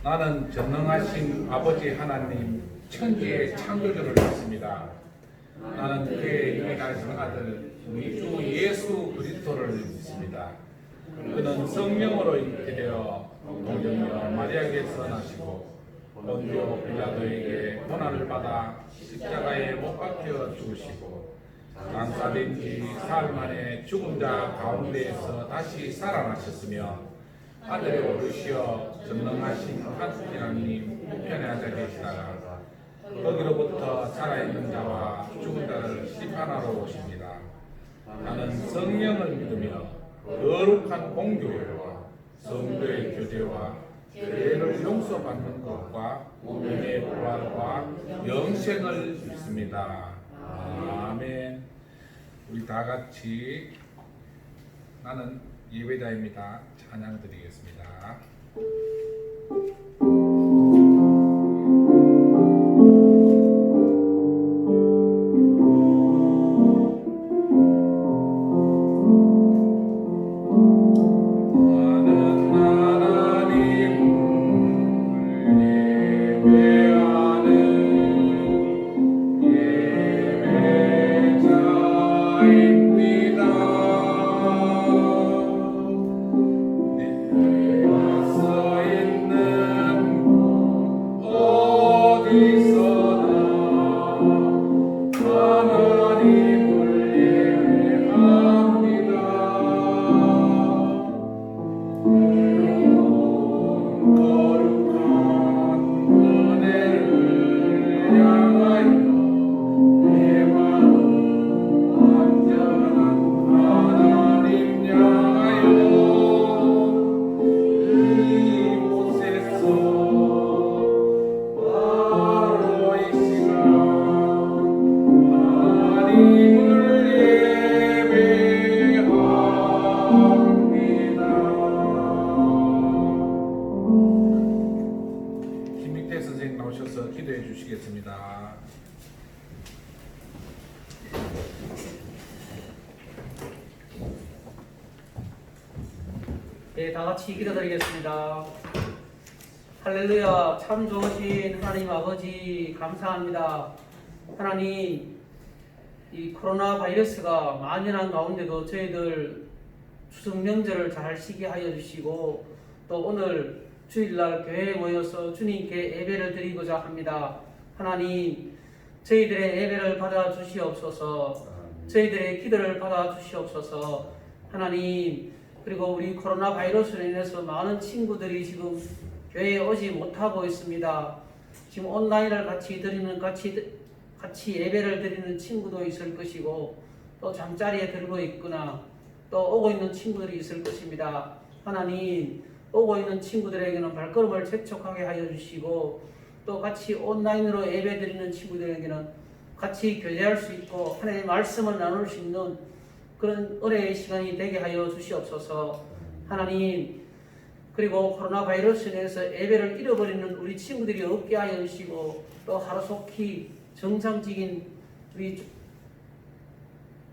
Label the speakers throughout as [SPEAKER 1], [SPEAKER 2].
[SPEAKER 1] 나는 전능하신 아버지 하나님 천지의 창조주를 믿습니다. 나는 그의 인하신 아들 우리 주 예수 그리스도를 믿습니다. 그는 성령으로 잉태 되어 동정녀 마리아에게서 나시고 본디오 빌라도에게 고난을 받아 십자가에 못 박혀 죽으시고 장사된 지 사흘 만에 죽은 자 가운데에서 다시 살아나셨으며 하늘에 오르시어 전능하신 하나님 우편에 앉아 계시다가 거기로부터 살아있는 자와 죽은 자를 심판하러 오십니다. 나는 성령을 믿으며 거룩한 공교회와 성도의 교제와 죄를 용서받는 것과 몸의 부활과 영생을 믿습니다. 아멘. 우리 다 같이 나는 예배자입니다. 찬양 드리겠습니다. 기도해 주시겠습니다.
[SPEAKER 2] 네, 다 같이 기도드리겠습니다. 할렐루야. 참 좋으신 하나님 아버지 감사합니다. 하나님, 이 코로나 바이러스가 만연한 가운데도 저희들 추석 명절을 잘 쉬게 하여 주시고 또 오늘 주일날 교회에 모여서 주님께 예배를 드리고자 합니다. 하나님, 저희들의 예배를 받아 주시옵소서. 저희들의 기도를 받아 주시옵소서. 하나님, 그리고 우리 코로나 바이러스로 인해서 많은 친구들이 지금 교회에 오지 못하고 있습니다. 지금 온라인을 같이 예배를 드리는 친구도 있을 것이고 또 잠자리에 들고 있거나 또 오고 있는 친구들이 있을 것입니다. 하나님, 오고 있는 친구들에게는 발걸음을 재촉하게 하여 주시고 또 같이 온라인으로 예배 드리는 친구들에게는 같이 교제할 수 있고 하나님의 말씀을 나눌 수 있는 그런 은혜의 시간이 되게 하여 주시옵소서. 하나님, 그리고 코로나 바이러스에 대해서 예배를 잃어버리는 우리 친구들이 없게 하여 주시고 또 하루속히 정상적인 우리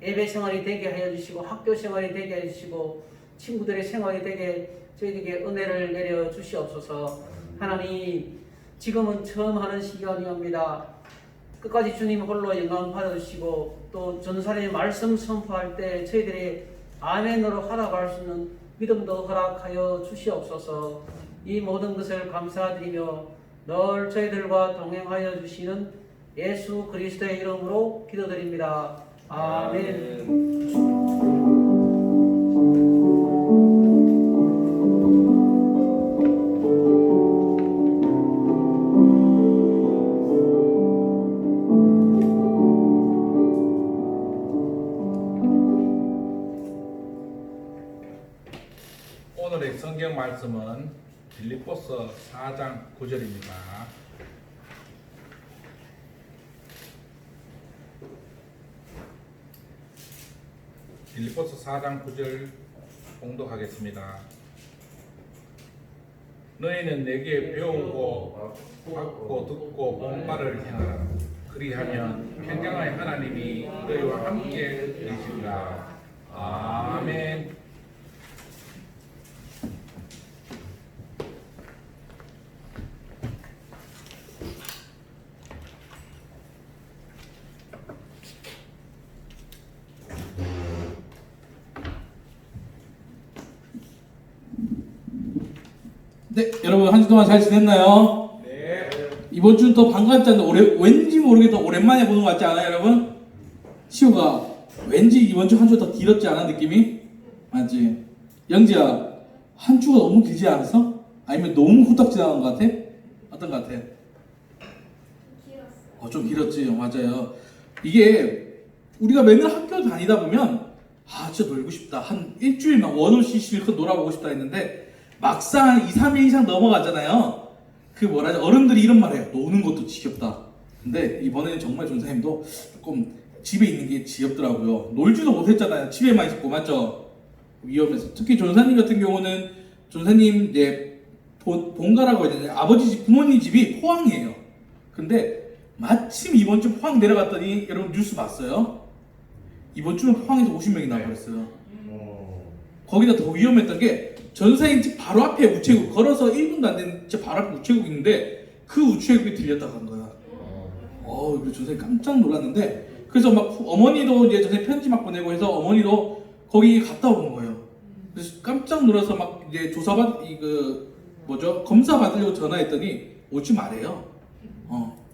[SPEAKER 2] 예배 생활이 되게 하여 주시고 학교 생활이 되게 하여 주시고 친구들의 생활이 되게 저희에게 은혜를 내려 주시옵소서. 하나님, 지금은 처음 하는 시간이옵니다. 끝까지 주님 홀로 영광 받아주시고 또 전사의 말씀 선포할 때 저희들이 아멘으로 하락할 수 있는 믿음도 허락하여 주시옵소서. 이 모든 것을 감사드리며 늘 저희들과 동행하여 주시는 예수 그리스도의 이름으로 기도드립니다. 아멘.
[SPEAKER 1] 오늘의 성경 말씀은 빌립보서 4장 9절입니다. 빌립보서 4장 9절 봉독하겠습니다. 너희는 내게 배우고 받고 듣고 본 바를 행하라. 그리하면 평강의 하나님이 너희와 함께 계시리라. 아멘.
[SPEAKER 3] 네, 여러분 한 주 동안 잘 지냈나요?
[SPEAKER 1] 네.
[SPEAKER 3] 이번 주는 더 반갑지 않나? 왠지 모르게 더 오랜만에 보는 것 같지 않아요, 여러분? 시우가 왠지 이번 주 한 주 더 길었지 않아, 느낌이? 맞지? 영지야, 한 주가 너무 길지 않았어? 아니면 너무 후딱 지나간 것 같아? 어떤 것 같아? 좀 길었지, 맞아요. 이게 우리가 맨날 학교 다니다 보면 진짜 놀고 싶다. 한 일주일만 원없이 실컷 놀아보고 싶다 했는데 막상 한 2, 3일 이상 넘어가잖아요. 그 뭐라 하죠? 어른들이 이런 말 해요. 노는 것도 지겹다. 근데 이번에는 정말 전사님도 조금 집에 있는 게 지겹더라고요. 놀지도 못했잖아요. 집에만 있었고, 맞죠? 위험해서. 특히 전사님 같은 경우는 전사님 이제 본가라고 해야 되나요? 아버지 집, 부모님 집이 포항이에요. 근데 마침 이번 주 포항 내려갔더니 여러분 뉴스 봤어요? 이번 주는 포항에서 50명이 나와버렸어요. 거기다 더 위험했던 게 전사님 집 바로 앞에 우체국, 걸어서 1분도 안 되는 집 바로 앞에 우체국이 있는데 그 우체국에 들렸다 간 거야. 그래서 전사님 깜짝 놀랐는데, 그래서 막 어머니도 이제 전사님 편지 막 보내고 해서 어머니도 거기 갔다 온 거예요. 그래서 깜짝 놀라서 막 이제 검사 받으려고 전화했더니 오지 말래요.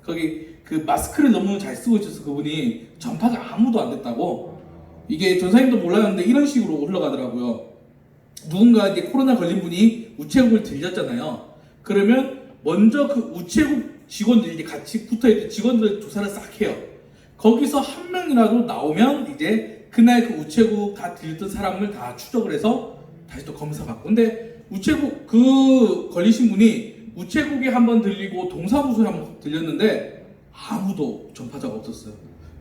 [SPEAKER 3] 거기 그 마스크를 너무 잘 쓰고 있어서 그분이 전파가 아무도 안 됐다고. 이게 전사님도 몰랐는데 이런 식으로 흘러가더라고요. 누군가 이제 코로나 걸린 분이 우체국을 들렸잖아요. 그러면 먼저 그 우체국 직원들이 이제 같이 붙어있던 직원들 조사를 싹 해요. 거기서 한 명이라도 나오면 이제 그날 그 우체국 다 들렸던 사람을 다 추적을 해서 다시 또 검사 받고. 근데 우체국 그 걸리신 분이 우체국에 한번 들리고 동사무소에 한번 들렸는데 아무도 전파자가 없었어요.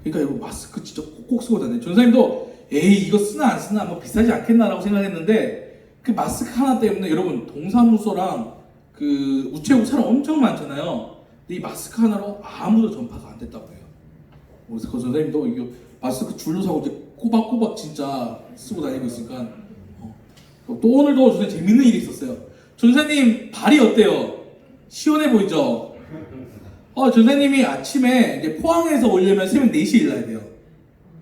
[SPEAKER 3] 그러니까 여러분 마스크 진짜 꼭꼭 쓰고 다녀요. 전사님도 에이 이거 쓰나 안 쓰나 뭐 비싸지 않겠나라고 생각했는데 그 마스크 하나 때문에 여러분 동사무소랑 그 우체국 사람 엄청 많잖아요. 근데 이 마스크 하나로 아무도 전파가 안 됐다고 해요. 그래서 그 전사님도 이거 마스크 줄로 사고 이제 꼬박꼬박 진짜 쓰고 다니고 있으니까. 또 오늘도 전사님 재밌는 일이 있었어요. 전사님 발이 어때요? 시원해 보이죠? 전사님이 아침에 이제 포항에서 오려면 새벽 4시에 일어나야 돼요.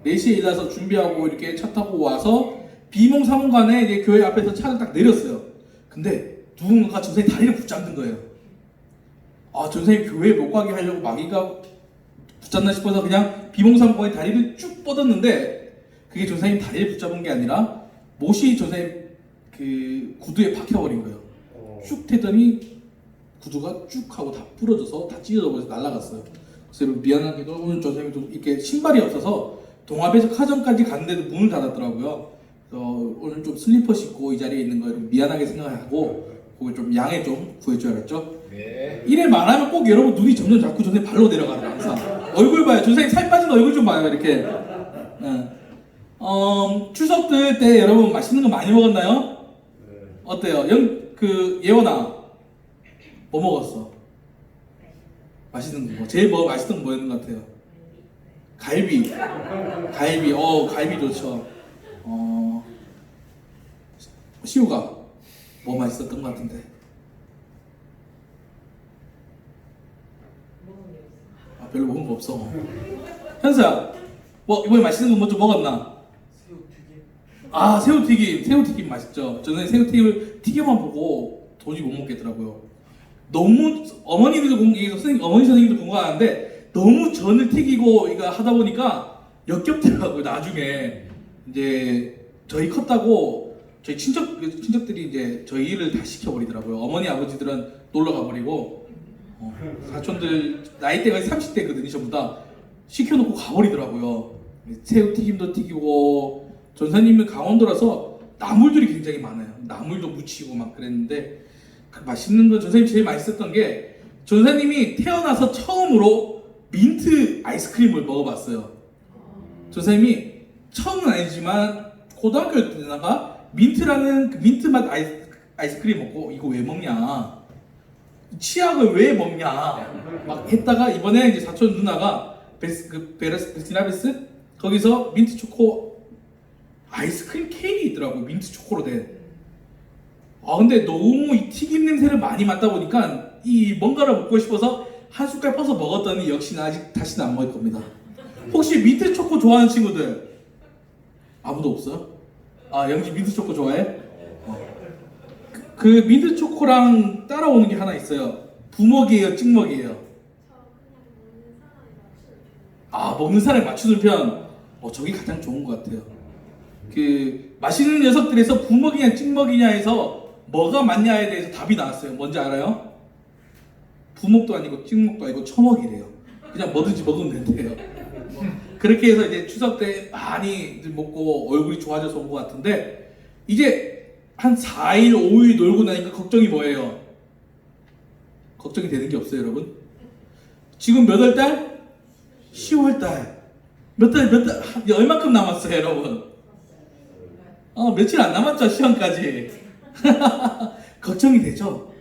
[SPEAKER 3] 4시에 일어나서 준비하고 이렇게 차 타고 와서 비몽사몽간에 이제 교회 앞에서 차를 딱 내렸어요. 근데 누군가가 전사님 다리를 붙잡는 거예요. 전사님 교회에 못 가게 하려고 마귀가 붙잡나 싶어서 그냥 비몽사몽간에 다리를 쭉 뻗었는데 그게 전사님 다리를 붙잡은 게 아니라 못이 전사님 그 구두에 박혀버린 거예요. 쭉 태더니 구두가 쭉 하고 다 부러져서 다 찢어져 버려서 날아갔어요. 그래서 미안하게도 오늘 전사님도 이렇게 신발이 없어서 동합에서 카정까지 갔는데도 문을 닫았더라고요. 그래서 오늘 좀 슬리퍼 신고 이 자리에 있는 거 미안하게 생각하고 그거 좀 양해 좀 구해줘야겠죠?
[SPEAKER 1] 네.
[SPEAKER 3] 이래 말하면 꼭 여러분 눈이 점점 자꾸 전사님 발로 내려가요. 항상 얼굴 봐요. 전사님 살 빠진 얼굴 좀 봐요. 이렇게. 추석들 때 여러분 맛있는 거 많이 먹었나요? 어때요? 예원아 뭐 먹었어? 맛있는 거 제일 맛있던 거 뭐였는 것 같아요? 갈비. 갈비 좋죠. 시우가 뭐 맛있었던 것 같은데? 별로 먹은 거 없어. 현수야 뭐 이번에 맛있는 거 뭐 좀 먹었나? 새우튀김 맛있죠. 저는 새우튀김을 튀겨만 보고 도저히 못 먹겠더라고요. 너무 어머니 선생님도 공감하는데 너무 전을 튀기고 이거 하다 보니까 역겹더라고요. 나중에 이제 저희 컸다고 저희 친척들이 이제 저희를 다 시켜버리더라고요. 어머니 아버지들은 놀러 가버리고 사촌들 나이대가 30대거든요. 전부 다 시켜놓고 가버리더라고요. 새우튀김도 튀기고. 전사님은 강원도라서 나물들이 굉장히 많아요. 나물도 무치고 막 그랬는데 그 맛있는 거 전사님 제일 맛있었던 게 전사님이 태어나서 처음으로 민트 아이스크림을 먹어봤어요. 전사님이 처음은 아니지만 고등학교 때다가 민트라는 그 민트 맛 아이스크림 먹고 이거 왜 먹냐, 치약을 왜 먹냐 막 했다가 이번에 이제 사촌 누나가 베스킨라빈스 거기서 민트 초코 아이스크림 케이크 있더라고요. 민트 초코로 된. 근데 너무 이 튀김 냄새를 많이 맡다 보니까 이 뭔가를 먹고 싶어서 한 숟갈 퍼서 먹었더니 역시나 아직 다시는 안 먹을 겁니다. 혹시 민트 초코 좋아하는 친구들? 아무도 없어요? 영지 민트 초코 좋아해? 그 민트 초코랑 따라오는 게 하나 있어요. 부먹이에요, 찍먹이에요? 아, 먹는 사람에 맞추는 편. 저게 가장 좋은 것 같아요. 그 맛있는 녀석들에서 부먹이냐 찍먹이냐 해서 뭐가 맞냐에 대해서 답이 나왔어요. 뭔지 알아요? 부먹도 아니고 찍먹도 아니고 처먹이래요. 그냥 뭐든지 먹으면 된대요. 그렇게 해서 이제 추석 때 많이 먹고 얼굴이 좋아져서 온 것 같은데, 이제 한 4일, 5일 놀고 나니까 걱정이 뭐예요? 걱정이 되는 게 없어요, 여러분. 지금 몇 월 달? 10월 달. 몇 달, 얼마큼 남았어요, 여러분? 며칠 안 남았죠, 시험까지. 걱정이 되죠?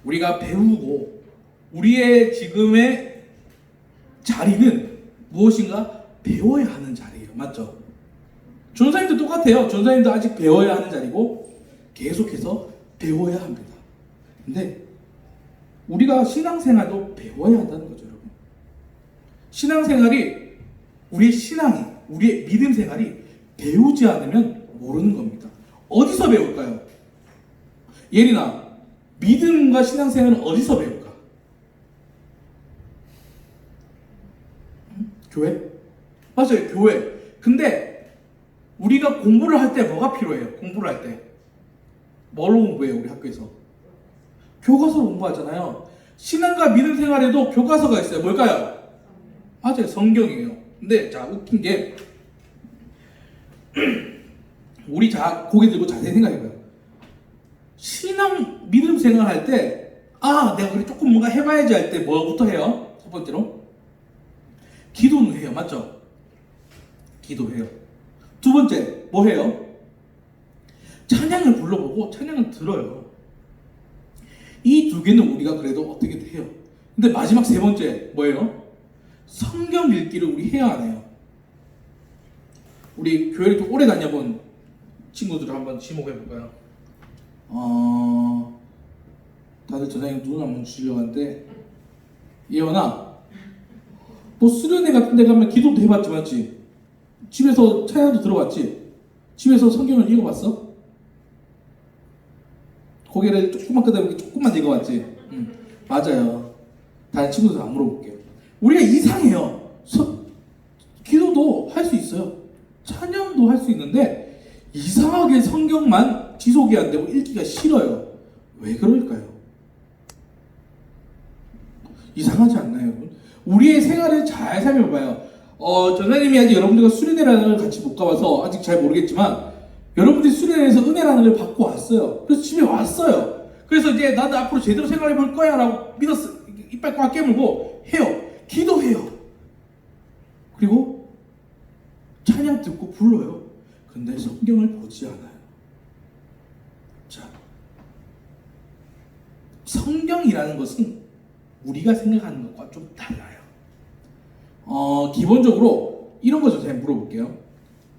[SPEAKER 3] 우리가 배우고, 우리의 지금의 자리는 무엇인가? 배워야 하는 자리예요. 맞죠? 전사님도 똑같아요. 전사님도 아직 배워야 하는 자리고, 계속해서 배워야 합니다. 근데, 우리가 신앙생활도 배워야 한다는 거죠, 여러분. 신앙생활이, 우리의 신앙이, 우리의 믿음 생활이 배우지 않으면 모르는 겁니다. 어디서 배울까요? 예린아, 믿음과 신앙생활은 어디서 배울까? 교회? 맞아요, 교회. 근데 우리가 공부를 할 때 뭐가 필요해요? 공부를 할 때 뭘로 공부해요, 우리 학교에서? 교과서로 공부하잖아요. 신앙과 믿음 생활에도 교과서가 있어요. 뭘까요? 맞아요, 성경이에요. 근데 자, 웃긴 게 우리 고개 들고 자세히 생각해봐요. 신앙 믿음 생활할 때, 내가 그래 조금 뭔가 해봐야지 할 때 뭐부터 해요? 첫 번째로 기도는 해요. 맞죠? 기도해요. 두 번째 뭐 해요? 찬양을 불러보고 찬양을 들어요. 이 두 개는 우리가 그래도 어떻게든 해요. 근데 마지막 세 번째 뭐예요? 성경 읽기를 우리 해야 하네요. 우리 교회를 좀 오래 다녀본 친구들을 한번 지목해볼까요? 다들 전화님 눈 한번 주시려고 하는데, 예원아, 너 수련회 같은 데 가면 기도도 해봤지, 맞지? 집에서 찬양도 들어봤지? 집에서 성경을 읽어봤어? 고개를 조금만 끄덕이고 조금만 읽어봤지? 맞아요. 다른 친구들 안 물어볼게요. 우리가 이상해요. 기도도 할 수 있어요. 찬양도 할 수 있는데 이상하게 성경만 지속이 안 되고 읽기가 싫어요. 왜 그럴까요? 이상하지 않나요, 여러분? 우리의 생활을 잘 살펴봐요. 전사님이 아직 여러분들과 수련회라는 걸 같이 못 가봐서 아직 잘 모르겠지만, 여러분들이 수련회에서 은혜라는 걸 받고 왔어요. 그래서 집에 왔어요. 그래서 이제 나도 앞으로 제대로 생활해 볼 거야 라고 믿었어. 이빨 꽉 깨물고 해요. 기도해요. 그리고 찬양 듣고 불러요. 근데 성경을 보지 않아요. 자, 성경이라는 것은 우리가 생각하는 것과 좀 달라요. 기본적으로 이런 거죠. 제가 물어볼게요.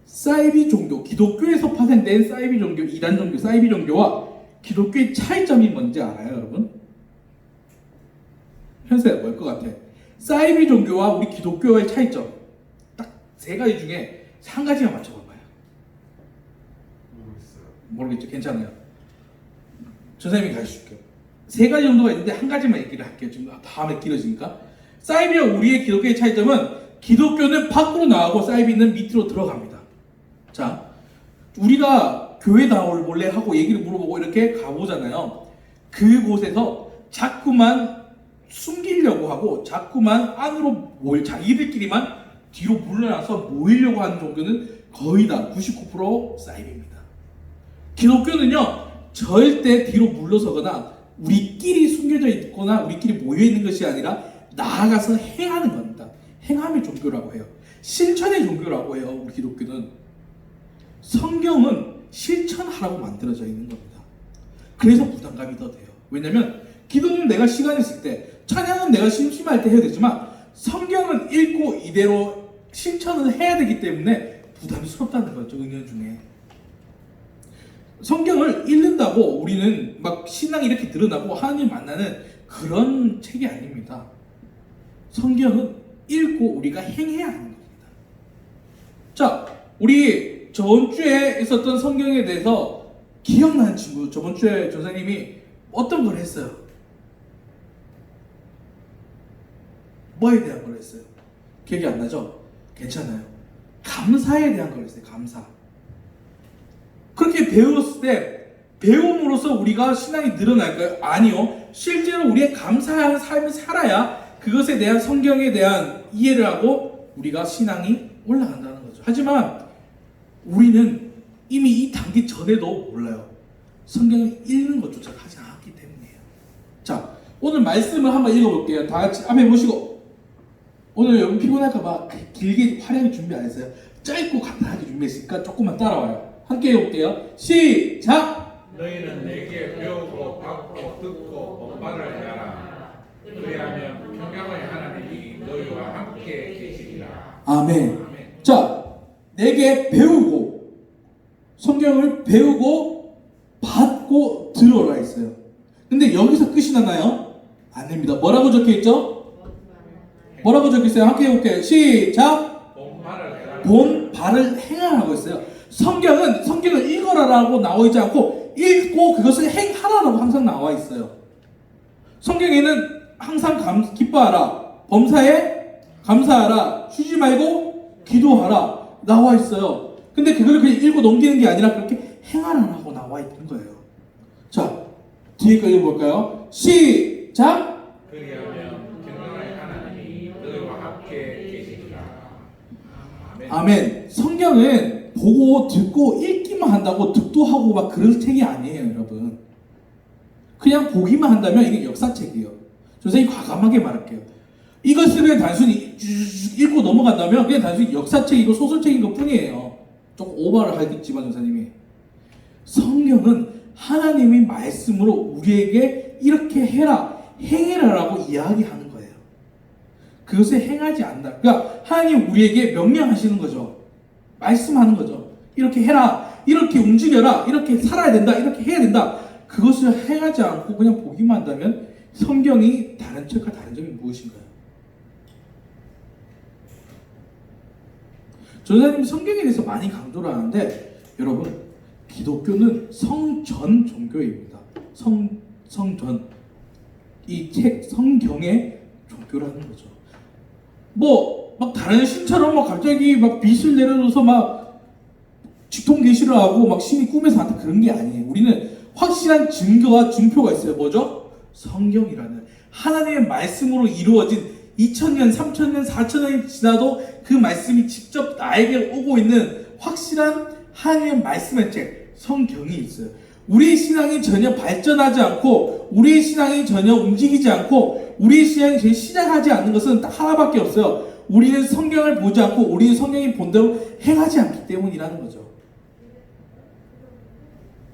[SPEAKER 3] 사이비 종교, 기독교에서 파생된 사이비 종교, 이단 종교, 사이비 종교와 기독교의 차이점이 뭔지 알아요, 여러분? 현수야, 뭘 것 같아? 사이비 종교와 우리 기독교의 차이점, 딱 세 가지 중에 한 가지만 맞춰봐봐요. 모르겠죠? 괜찮아요. 선생님이 가르쳐줄게요. 세 가지 정도가 있는데 한 가지만 얘기를 할게요. 지금 다음에 길어지니까. 사이비와 우리의 기독교의 차이점은, 기독교는 밖으로 나가고 사이비는 밑으로 들어갑니다. 자, 우리가 교회 나올래 하고 얘기를 물어보고 이렇게 가보잖아요. 그곳에서 자꾸만 숨기려고 하고 자꾸만 안으로 자기들끼리만 뒤로 물러나서 모이려고 하는 종교는 거의 다 99% 사이비입니다. 기독교는요, 절대 뒤로 물러서거나 우리끼리 숨겨져 있거나 우리끼리 모여있는 것이 아니라 나아가서 행하는 겁니다. 행함의 종교라고 해요. 실천의 종교라고 해요. 우리 기독교는. 성경은 실천하라고 만들어져 있는 겁니다. 그래서 부담감이 더 돼요. 왜냐면 기도는 내가 시간 있을 때, 찬양은 내가 심심할 때 해야 되지만 성경은 읽고 이대로 실천을 해야 되기 때문에 부담스럽다는 거죠. 은연 중에 성경을 읽는다고 우리는 막 신앙이 이렇게 드러나고 하나님 만나는 그런 책이 아닙니다. 성경은 읽고 우리가 행해야 하는 겁니다. 자, 우리 저번 주에 있었던 성경에 대해서 기억나는 친구, 저번 주에 전사님이 어떤 걸 했어요? 뭐에 대한 걸 했어요? 기억이 안 나죠? 괜찮아요. 감사에 대한 걸 했어요. 감사. 그렇게 배웠을 때 배움으로써 우리가 신앙이 늘어날까요? 아니요. 실제로 우리의 감사하는 삶을 살아야 그것에 대한 성경에 대한 이해를 하고 우리가 신앙이 올라간다는 거죠. 하지만 우리는 이미 이 단계 전에도 몰라요. 성경을 읽는 것조차 하지 않았기 때문이에요. 자, 오늘 말씀을 한번 읽어볼게요. 다 같이 앞에 보시고. 오늘 여러분 피곤할까봐 길게 화려하게 준비 안 했어요. 짧고 간단하게 준비했으니까 조금만 따라와요. 함께 해볼게요. 시작!
[SPEAKER 1] 너희는 내게 배우고 받고 듣고 본받을 해라. 그리하면 평강의 하나님이 너희와 함께 계시리라.
[SPEAKER 3] 아멘.
[SPEAKER 1] 아멘.
[SPEAKER 3] 자, 내게 배우고 성경을 배우고 받고 들어라 했어요. 근데 여기서 끝이 나나요? 아닙니다. 뭐라고 적혀있죠? 뭐라고 적혀있어요? 함께 해볼게요. 시작!
[SPEAKER 1] 본받을 해라.
[SPEAKER 3] 본발을 행하라고 했어요. 성경을 읽어라라고 나와 있지 않고 읽고 그것을 행하라라고 항상 나와 있어요. 성경에는 항상 기뻐하라, 범사에 감사하라, 쉬지 말고 기도하라 나와 있어요. 근데 그걸 그냥 읽고 넘기는 게 아니라 그렇게 행하라라고 나와 있는 거예요. 자, 뒤에 거 읽어볼까요? 시작!
[SPEAKER 1] 그리하면 평강의 하나님이 너희와 함께 계시리라. 아멘.
[SPEAKER 3] 아멘. 성경은 보고 듣고 읽기만 한다고 득도하고 막 그런 책이 아니에요, 여러분. 그냥 보기만 한다면 이게 역사책이에요. 선생님 과감하게 말할게요. 이것을 그냥 단순히 읽고 넘어간다면 그냥 단순히 역사책이고 소설책인 것 뿐이에요. 조금 오버를 하겠지만 선생님이. 성경은 하나님의 말씀으로 우리에게 이렇게 해라, 행해라라고 이야기하는 거예요. 그것을 행하지 않는다. 그러니까 하나님 우리에게 명령하시는 거죠. 말씀하는 거죠. 이렇게 해라, 이렇게 움직여라, 이렇게 살아야 된다, 이렇게 해야 된다. 그것을 행하지 않고 그냥 보기만 한다면 성경이 다른 책과 다른 점이 무엇인가요? 전사님이 성경에 대해서 많이 강조를 하는데 여러분, 기독교는 성전 종교입니다. 성전. 이 책 성경의 종교라는 거죠. 막 다른 신처럼 막 갑자기 막 빛을 내려줘서 막 직통 계시를 하고 막 신이 꿈에서 나타 그런 게 아니에요. 우리는 확실한 증거와 증표가 있어요. 뭐죠? 성경이라는 하나님의 말씀으로 이루어진 2000년, 3000년, 4000년이 지나도 그 말씀이 직접 나에게 오고 있는 확실한 하나님의 말씀의 책, 성경이 있어요. 우리의 신앙이 전혀 발전하지 않고 우리의 신앙이 전혀 움직이지 않고 우리의 신앙이 전혀 시작하지 않는 것은 딱 하나밖에 없어요. 우리는 성경을 보지 않고 우리의 성경이 본대로 행하지 않기 때문이라는 거죠.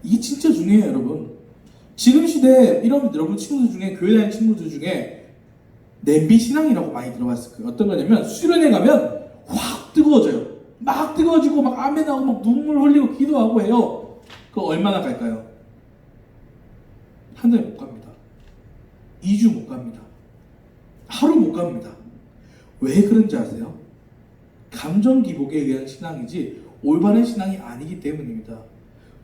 [SPEAKER 3] 이게 진짜 중요해요, 여러분. 지금 시대에 여러분 친구들 중에 교회 다니는 친구들 중에 냄비 신앙이라고 많이 들어봤을 거예요. 어떤 거냐면 수련회 가면 확 뜨거워져요. 막 뜨거워지고 막 아멘하고 막 눈물 흘리고 기도하고 해요. 그거 얼마나 갈까요? 한 달 못 갑니다. 2주 못 갑니다. 하루 못 갑니다. 왜 그런지 아세요? 감정 기복에 의한 신앙이지 올바른 신앙이 아니기 때문입니다.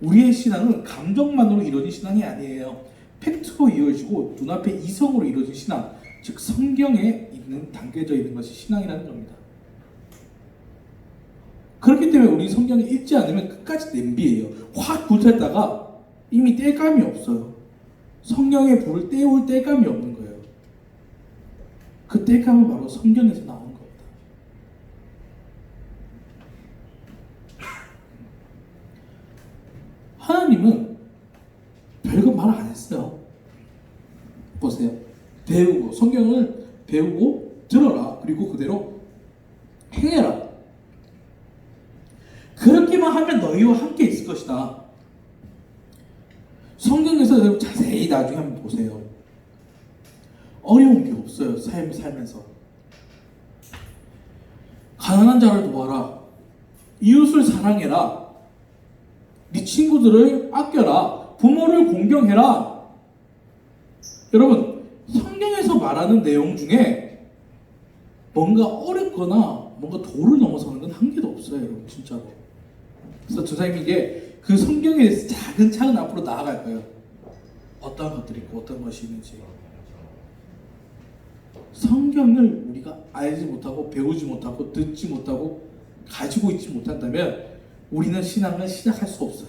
[SPEAKER 3] 우리의 신앙은 감정만으로 이루어진 신앙이 아니에요. 팩트로 이루어지고 눈앞에 이성으로 이루어진 신앙, 즉 성경에 있는 담겨져 있는 것이 신앙이라는 겁니다. 그렇기 때문에 우리 성경을 읽지 않으면 끝까지 냄비예요. 확 불탔다가 이미 뗄감이 없어요. 성령의 불을 떼올 뗄감이 없는 거예요. 그 뗄감은 바로 성경에서 나오는 겁니다. 하나님은 별거 말 안 했어요. 보세요. 배우고 성경을 배우고 들어라. 그리고 그대로 행해라. 그렇게만 하면 너희와 함께 있을 것이다. 성경에서 자세히 나중에 한번 보세요. 어려운 게 없어요. 삶을 살면서. 가난한 자를 도와라. 이웃을 사랑해라. 네 친구들을 아껴라. 부모를 공경해라. 여러분, 성경에서 말하는 내용 중에 뭔가 어렵거나 뭔가 도를 넘어서는 건 한 개도 없어요. 여러분, 진짜로. 그래서 전사님이 이게 그 성경에 대해서 차근차근 앞으로 나아갈 거예요. 어떤 것들이 있고 어떤 것이 있는지. 성경을 우리가 알지 못하고 배우지 못하고 듣지 못하고 가지고 있지 못한다면 우리는 신앙을 시작할 수 없어요.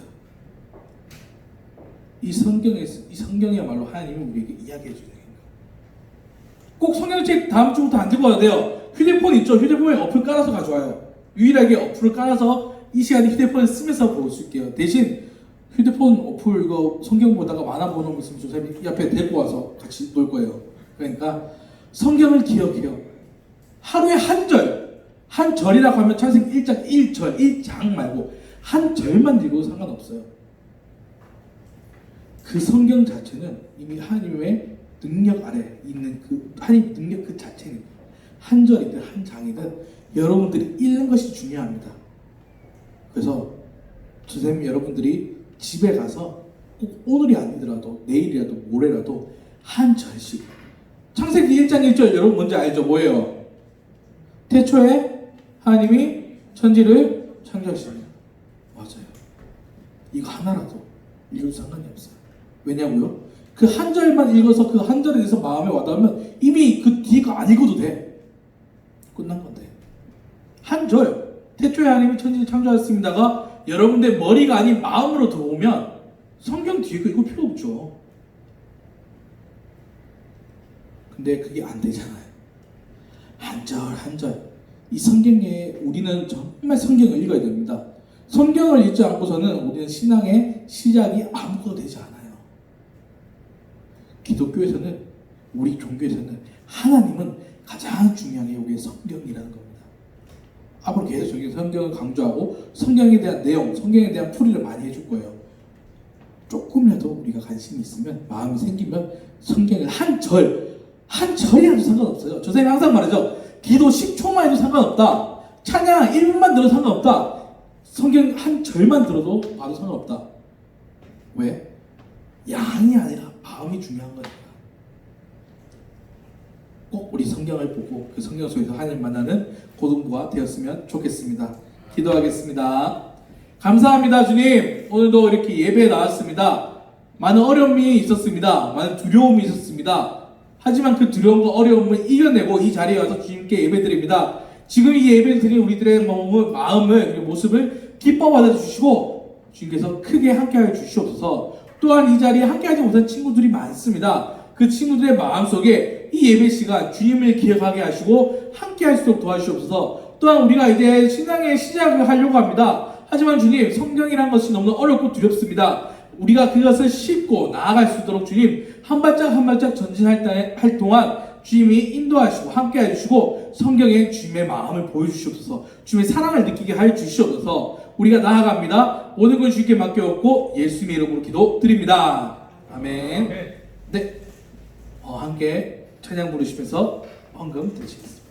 [SPEAKER 3] 이 성경이야말로 하나님이 우리에게 이야기해 주는 거예요. 꼭 성경책 다음 주부터 안 들고 와도 돼요. 휴대폰 있죠? 휴대폰에 어플 깔아서 가져와요. 유일하게 어플을 깔아서 이 시간에 휴대폰을 쓰면서 볼 수 있게요. 대신 휴대폰 어플 이거 성경 보다가 만화 보는 거 있으면 조사님이 이 앞에 데리고 와서 같이 놀 거예요. 그러니까 성경을 기억해요. 하루에 한 절, 한 절이라고 하면 창세기 1장 1절, 1장 말고 한 절만 읽어도 상관없어요. 그 성경 자체는 이미 하나님의 능력 아래 있는 그 하나님 능력 그 자체는 한 절이든 한 장이든 여러분들이 읽는 것이 중요합니다. 그래서 선생님 여러분들이 집에 가서 꼭 오늘이 아니더라도 내일이라도 모레라도 한 절씩 창세기 1장 1절 여러분 뭔지 알죠? 뭐예요? 태초에 하나님이 천지를 창조하십니다. 맞아요. 이거 하나라도 읽어도 상관이 없어요. 왜냐고요? 그 한 절만 읽어서 그 한 절에 대해서 마음에 와닿으면 이미 그 뒤가 안 읽어도 돼. 끝난 건데. 한 절. 태초에 하나님이 천지를 창조하셨습니다가 여러분들 머리가 아닌 마음으로 들어오면 성경 뒤에 거 읽을 필요 없죠. 근데 그게 안 되잖아요. 한 절 한 절. 이 성경에 우리는 정말 성경을 읽어야 됩니다. 성경을 읽지 않고서는 우리는 신앙의 시작이 아무것도 되지 않아요. 기독교에서는 우리 종교에서는 하나님은 가장 중요한 게 우리의 성경이라는 겁니다. 앞으로 계속 성경을 강조하고 성경에 대한 내용, 성경에 대한 풀이를 많이 해줄 거예요. 조금이라도 우리가 관심이 있으면 마음이 생기면 성경을 한 절이라도 상관없어요. 저 선생님이 항상 말하죠. 기도 10초만 해도 상관없다. 찬양 1분만 들어도 상관없다. 성경 한 절만 들어도 봐도 상관없다. 왜? 양이 아니라 마음이 중요한 거니까. 꼭 우리 성경을 보고 그 성경 속에서 하나님 만나는 고등부가 되었으면 좋겠습니다. 기도하겠습니다. 감사합니다 주님. 오늘도 이렇게 예배에 나왔습니다. 많은 어려움이 있었습니다. 많은 두려움이 있었습니다. 하지만 그 두려움과 어려움을 이겨내고 이 자리에 와서 주님께 예배드립니다. 지금 이 예배를 드린 우리들의 마음을 그리고 모습을 기뻐 받아주시고 주님께서 크게 함께하여 주시옵소서. 또한 이 자리에 함께하지 못한 친구들이 많습니다. 그 친구들의 마음속에 이 예배 시간 주님을 기억하게 하시고 함께할 수 있도록 도와주시옵소서. 또한 우리가 이제 신앙의 시작을 하려고 합니다. 하지만 주님, 성경이란 것이 너무 어렵고 두렵습니다. 우리가 그것을 싣고 나아갈 수 있도록 주님 한 발짝 한 발짝 전진할 동안 주님이 인도하시고 함께 해주시고 성경에 주님의 마음을 보여주시옵소서. 주님의 사랑을 느끼게 하여 주시옵소서. 우리가 나아갑니다. 모든 걸 주님께 맡겨놓고 예수님의 이름으로 기도드립니다. 아멘. 네, 함께 찬양 부르시면서 헌금 드리시겠습니다.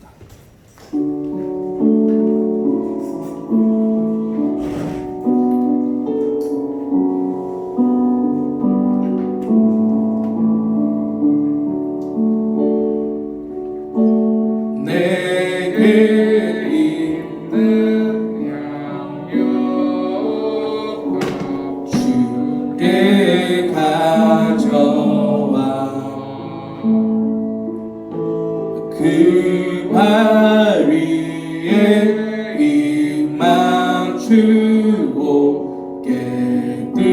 [SPEAKER 3] 그발 위에 입만 주고 깨드립니다.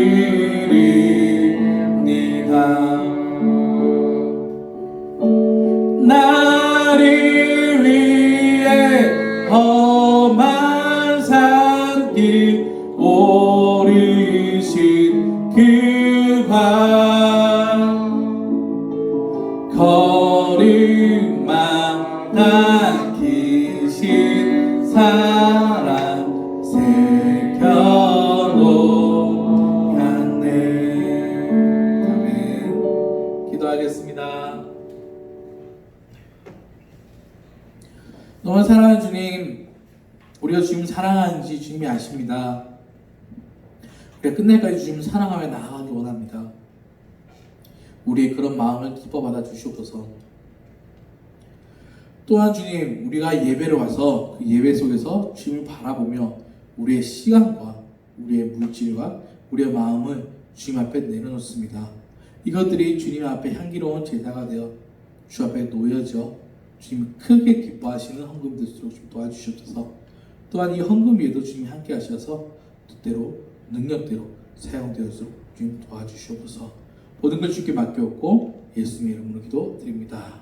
[SPEAKER 3] 나를 위해 험한 산길 오르신 그발 걸음마다 기신 사랑 새겨놓았네. 아멘. 기도하겠습니다. 너무 사랑하는 주님, 우리가 주님 사랑하는지 주님이 아십니다. 우리가 끝날까지 주님 사랑하며 나아가기 원합니다. 우리의 그런 마음을 기뻐 받아 주시옵소서. 또한 주님, 우리가 예배를 와서 그 예배 속에서 주님을 바라보며 우리의 시간과 우리의 물질과 우리의 마음을 주님 앞에 내려놓습니다. 이것들이 주님 앞에 향기로운 제사가 되어 주 앞에 놓여져 주님 크게 기뻐하시는 헌금이 될수록 좀 도와주시옵소서. 또한 이 헌금 위에도 주님이 함께 하셔서 뜻대로 능력대로 사용되어서록 주님 도와주시옵소서. 모든 걸 주께 맡겨놓고 예수님의 이름으로 기도드립니다.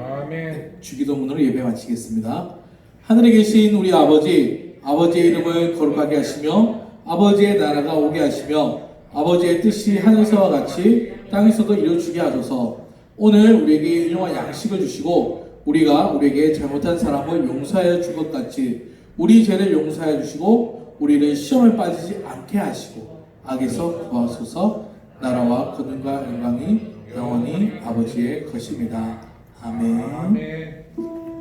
[SPEAKER 1] 아멘.
[SPEAKER 3] 주기도문으로 예배 마치겠습니다. 하늘에 계신 우리 아버지, 아버지의 이름을 거룩하게 하시며 아버지의 나라가 오게 하시며 아버지의 뜻이 하늘에서와 같이 땅에서도 이루어지게 하소서. 오늘 우리에게 일용할 양식을 주시고 우리가 우리에게 잘못한 사람을 용서하여 줄 것 같이 우리 죄를 용서하여 주시고 우리를 시험에 빠지지 않게 하시고 악에서 구하소서. 나라와 권능과 영광이 영원히 아버지의 것입니다. 아멘.
[SPEAKER 1] 아멘.